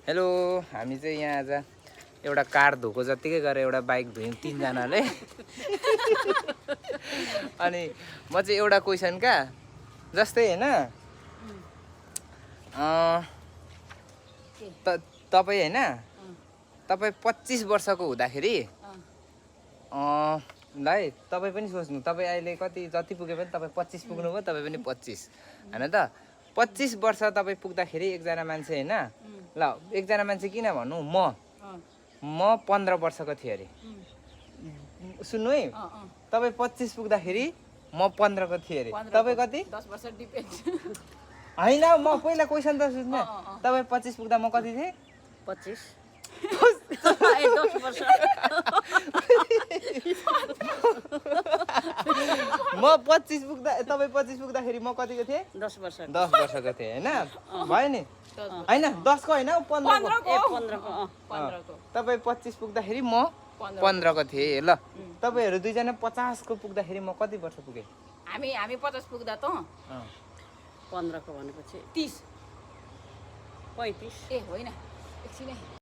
Hello, हामी चाहिँ यहाँ आज एउटा कार धोको जतिकै गरेर एउटा बाइक धोयौँ तीनजनाले। अनि म चाहिँ एउटा क्वेसन क्या जस्तै होइन तपाईँ होइन तपाईँ 25 वर्षको हुँदाखेरि भाइ तपाईँ पनि सोच्नु, तपाईँ अहिले जति पुगे पनि तपाईँ 25 पुग्नुभयो, तपाईँ पनि 25 होइन त। 25 वर्ष तपाईँ पुग्दाखेरि एकजना मान्छे होइन, ल एकजना मान्छे किन भन्नु, म 15 वर्षको थिएँ अरे। सुन्नु है, तपाईँ 25 पुग्दाखेरि म 15 को थिएँ अरे, तपाईँ कति? 10 वर्ष डिपेन्ड होइन, म पहिला क्वेसन त सुन्नु। तपाईँ 25 पुग्दा म कति थिएँ? 25 10 वर्ष म 25 पुग्दा तपाईँ 25 पुग्दाखेरि म कतिको थिएँ? 10 वर्ष 10 वर्षको थिएँ होइन, भयो नि। होइन 10 को होइन, 15 को। 15 को तपाईँ 25 पुग्दाखेरि म 15 को थिएँ। ल तपाईँहरू दुईजना 50 को पुग्दाखेरि म कति वर्ष पुगेँ? हामी 50 पुग्दा त 15 को भनेपछि 30 35 ए होइन एकछिन है।